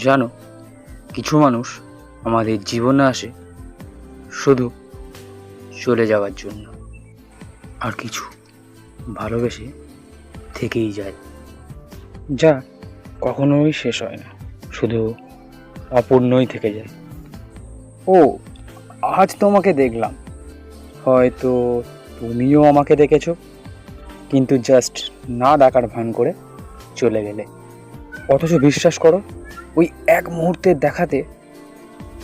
জানো, কিছু মানুষ আমাদের জীবনে আসে শুধু চলে যাওয়ার জন্য, আর কিছু ভালোবেসে থেকেই যায়, যা কখনোই শেষ হয় না, শুধু অপূর্ণই থেকে যায়। ও, আজ তোমাকে দেখলাম, হয়তো তুমিও আমাকে দেখেছো, কিন্তু জাস্ট না ডাকার ভান করে চলে গেলে। অথচ বিশ্বাস করো, ওই এক মুহূর্তের দেখাতে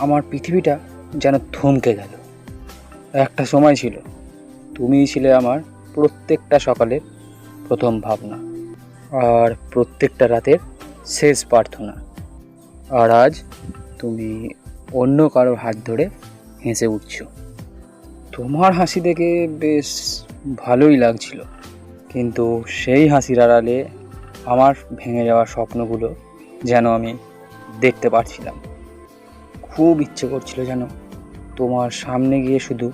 আমার পৃথিবীটা যেন থমকে গেল। একটা সময় ছিল তুমিই ছিলে আমার প্রত্যেকটা সকালের প্রথম ভাবনা, আর প্রত্যেকটা রাতের শেষ প্রার্থনা। আর আজ তুমি অন্য কারো হাত ধরে হেসে উঠছো। তোমার হাসি দেখে বেশ ভালোই লাগছিল, কিন্তু সেই হাসির আড়ালে আমার ভেঙে যাওয়া স্বপ্নগুলো যেন আমি দেখতে পারছিলাম। খুব ইচ্ছে করছিল যেন তোমার সামনে গিয়ে শুধু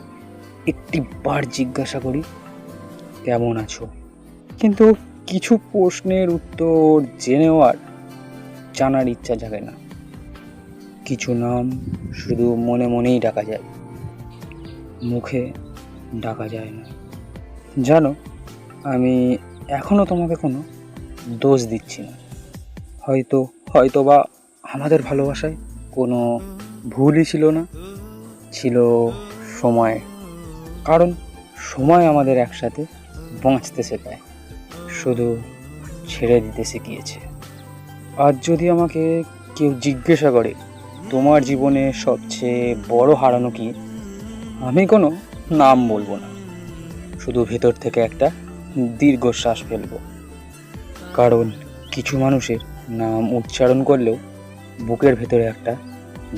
একটি বার জিজ্ঞাসা করি, কেমন আছো? কিন্তু কিছু প্রশ্নের উত্তর জেনেও আর জানার ইচ্ছা জাগে না। কিছু নাম শুধু মনে মনেই ডাকা যায়, মুখে ডাকা যায় না। জানো, আমি এখনও তোমাকে কোনো দোষ দিচ্ছি না। হয়তো বা আমাদের ভালোবাসায় কোনো ভুলই ছিল না, ছিল সময়। কারণ সময় আমাদের একসাথে বাঁচতে শেখায়, শুধু ছেড়ে দিতে শিখিয়েছে। আজ যদি আমাকে কেউ জিজ্ঞাসা করে তোমার জীবনে সবচেয়ে বড় হারানো কি, আমি কোনো নাম বলবো না, শুধু ভেতর থেকে একটা দীর্ঘশ্বাস ফেলবো। কারণ কিছু মানুষের নাম উচ্চারণ করলেও বুকের ভেতরে একটা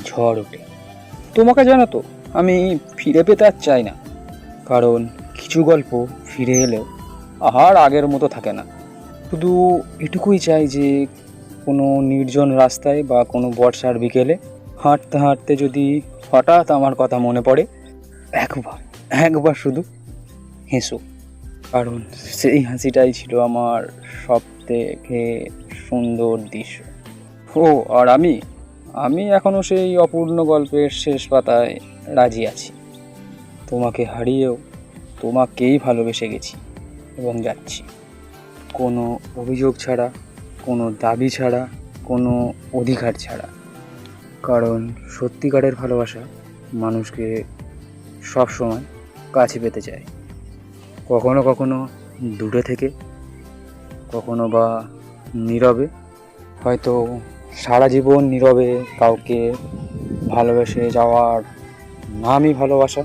ঝড় ওঠে। তোমাকে জানো তো, আমি ফিরে পেতে আর চাই না, কারণ কিছু গল্প ফিরে এলেও আর আগের মতো থাকে না। শুধু এটুকুই চাই যে কোনো নির্জন রাস্তায় বা কোনো বর্ষার বিকেলে হাঁটতে হাঁটতে যদি হঠাৎ আমার কথা মনে পড়ে, একবার শুধু হেসো। কারণ সেই হাসিটাই ছিল আমার সব থেকে সুন্দর দৃশ্য। ও, আর আমি এখনও সেই অপূর্ণ গল্পের শেষ পাতায় রাজি আছি। তোমাকে হারিয়েও তোমাকেই ভালোবেসে গেছি এবং যাচ্ছি, কোনো অভিযোগ ছাড়া, কোনো দাবি ছাড়া, কোনো অধিকার ছাড়া। কারণ সত্যিকারের ভালোবাসা মানুষকে সবসময় কাছে পেতে চায়, কখনো কখনো দূরে থেকে, কখনো বা নীরবে। হয়তো সারা জীবন নীরবে কাউকে ভালোবেসে যাওয়ার নামই ভালোবাসা।